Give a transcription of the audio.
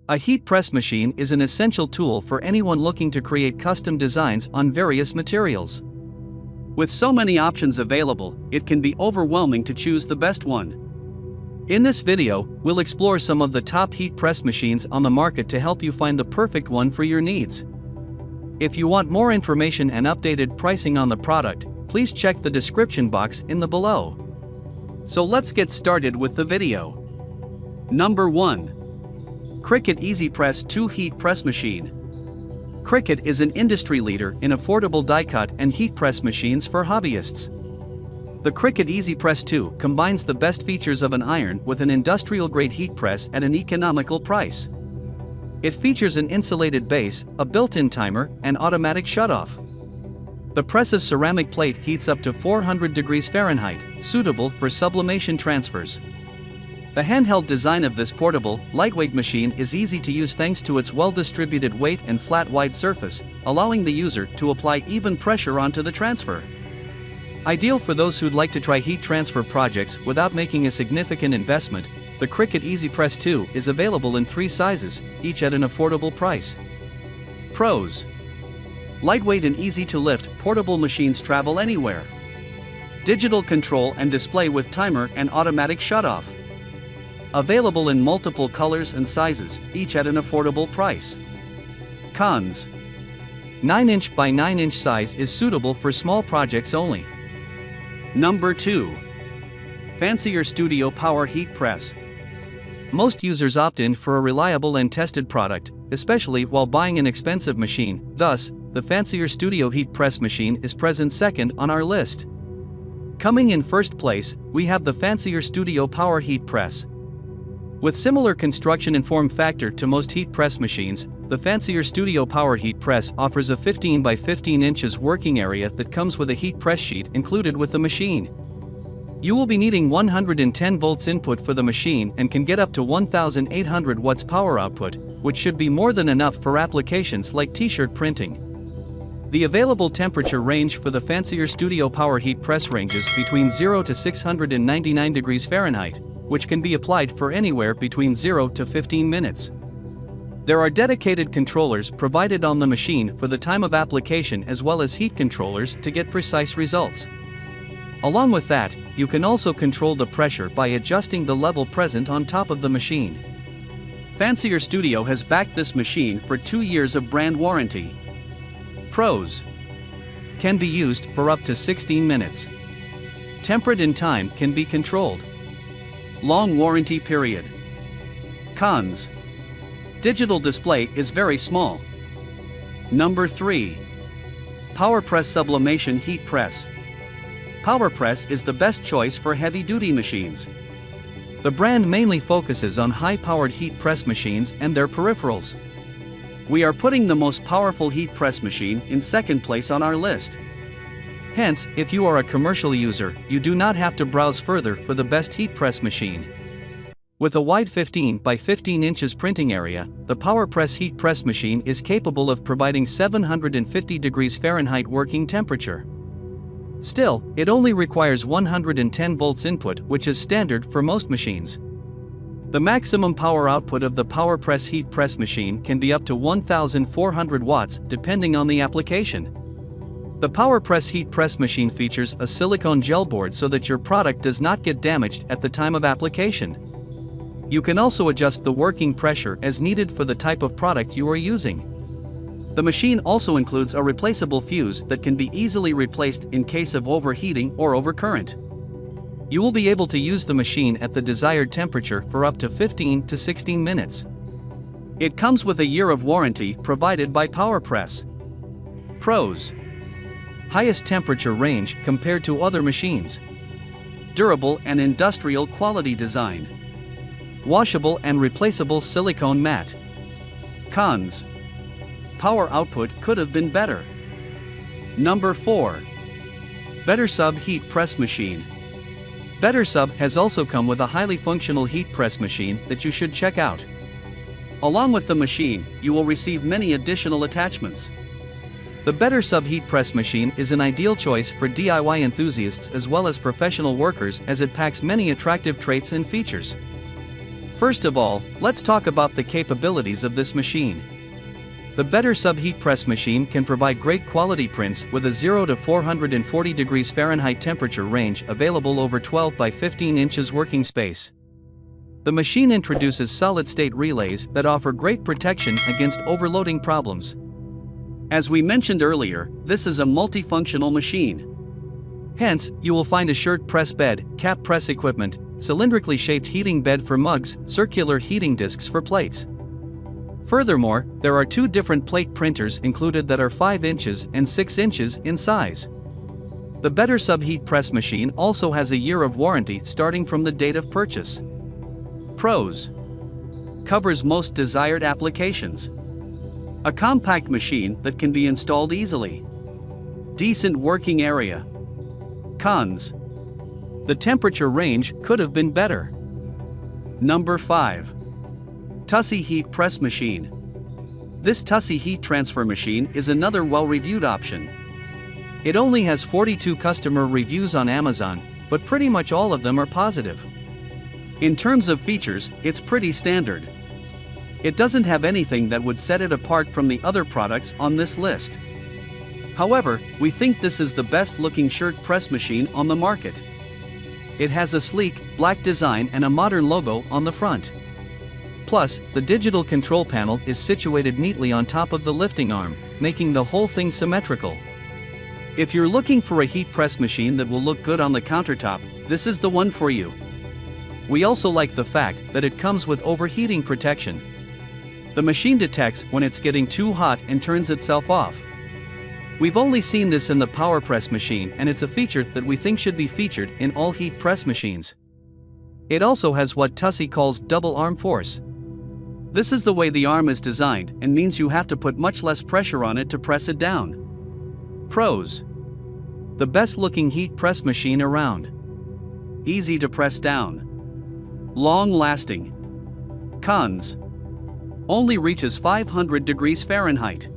A heat press machine is an essential tool for anyone looking to create custom designs on various materials. With so many options available, it can be overwhelming to choose the best one. In this video, we'll explore some of the top heat press machines on the market to help you find the perfect one for your needs. If you want more information and updated pricing on the product, please check the description box in the below. So let's get started with the video. Number 1. Cricut EasyPress 2 Heat Press Machine. Cricut is an industry leader in affordable die-cut and heat press machines for hobbyists. The Cricut EasyPress 2 combines the best features of an iron with an industrial-grade heat press at an economical price. It features an insulated base, a built-in timer, and automatic shutoff. The press's ceramic plate heats up to 400 degrees Fahrenheit, suitable for sublimation transfers. The handheld design of this portable, lightweight machine is easy to use thanks to its well-distributed weight and flat wide surface, allowing the user to apply even pressure onto the transfer. Ideal for those who'd like to try heat transfer projects without making a significant investment, the Cricut EasyPress 2 is available in 3 sizes, each at an affordable price. Pros: lightweight and easy to lift, portable machines travel anywhere. Digital control and display with timer and automatic shutoff. Available in multiple colors and sizes, each at an affordable price. Cons: 9" by 9" size is suitable for small projects only. Number 2. Fancierstudio Power Heat Press. Most users opt in for a reliable and tested product, especially while buying an expensive machine. Thus, the Fancierstudio Heat Press machine is present second on our list. Coming in first place, we have the Fancierstudio Power Heat Press. With similar construction and form factor to most heat press machines, the Fancierstudio Power Heat Press offers a 15 by 15 inches working area that comes with a heat press sheet included with the machine. You will be needing 110 volts input for the machine and can get up to 1800 watts power output, which should be more than enough for applications like T-shirt printing. The available temperature range for the Fancierstudio Power Heat Press ranges between 0 to 699 degrees Fahrenheit, which can be applied for anywhere between 0 to 15 minutes. There are dedicated controllers provided on the machine for the time of application as well as heat controllers to get precise results. Along with that, you can also control the pressure by adjusting the level present on top of the machine. Fancierstudio has backed this machine for 2 years of brand warranty. Pros: can be used for up to 16 minutes. Temperate in time can be controlled. Long warranty period. Cons: digital display is very small. Number 3. PowerPress Sublimation Heat Press. PowerPress is the best choice for heavy-duty machines. The brand mainly focuses on high-powered heat press machines and their peripherals. We are putting the most powerful heat press machine in second place on our list. Hence, if you are a commercial user, you do not have to browse further for the best heat press machine. With a wide 15 by 15 inches printing area, the PowerPress heat press machine is capable of providing 750 degrees Fahrenheit working temperature. Still, it only requires 110 volts input, which is standard for most machines. The maximum power output of the PowerPress heat press machine can be up to 1400 watts depending on the application. The PowerPress heat press machine features a silicone gel board so that your product does not get damaged at the time of application. You can also adjust the working pressure as needed for the type of product you are using. The machine also includes a replaceable fuse that can be easily replaced in case of overheating or overcurrent. You will be able to use the machine at the desired temperature for up to 15 to 16 minutes. It comes with a year of warranty provided by PowerPress. Pros: highest temperature range compared to other machines. Durable and industrial quality design. Washable and replaceable silicone mat. Cons: power output could have been better. Number 4. BetterSub Heat Press Machine. BetterSub has also come with a highly functional heat press machine that you should check out. Along with the machine, you will receive many additional attachments. The BetterSub heat press machine is an ideal choice for DIY enthusiasts as well as professional workers as it packs many attractive traits and features. First of all, let's talk about the capabilities of this machine. The BetterSub heat press machine can provide great quality prints with a 0 to 440 degrees Fahrenheit temperature range, available over 12 by 15 inches working space. The machine introduces solid-state relays that offer great protection against overloading problems. As we mentioned earlier, this is a multifunctional machine. Hence, you will find a shirt press bed, cap press equipment, cylindrically shaped heating bed for mugs, circular heating discs for plates. Furthermore, there are 2 different plate printers included that are 5 inches and 6 inches in size. The BetterSub heat press machine also has a year of warranty starting from the date of purchase. Pros: covers most desired applications. A compact machine that can be installed easily. Decent working area. Cons: the temperature range could have been better. Number 5. TUSY heat press machine. This TUSY heat transfer machine is another well-reviewed option. It only has 42 customer reviews on Amazon, but pretty much all of them are positive. In terms of features, it's pretty standard. It doesn't have anything that would set it apart from the other products on this list. However, we think this is the best-looking shirt press machine on the market. It has a sleek, black design and a modern logo on the front. Plus, the digital control panel is situated neatly on top of the lifting arm, making the whole thing symmetrical. If you're looking for a heat press machine that will look good on the countertop, this is the one for you. We also like the fact that it comes with overheating protection. The machine detects when it's getting too hot and turns itself off. We've only seen this in the PowerPress machine, and it's a feature that we think should be featured in all heat press machines. It also has what TUSY calls double arm force. This is the way the arm is designed and means you have to put much less pressure on it to press it down. Pros: the best looking heat press machine around. Easy to press down. Long lasting. Cons: only reaches 500 degrees Fahrenheit.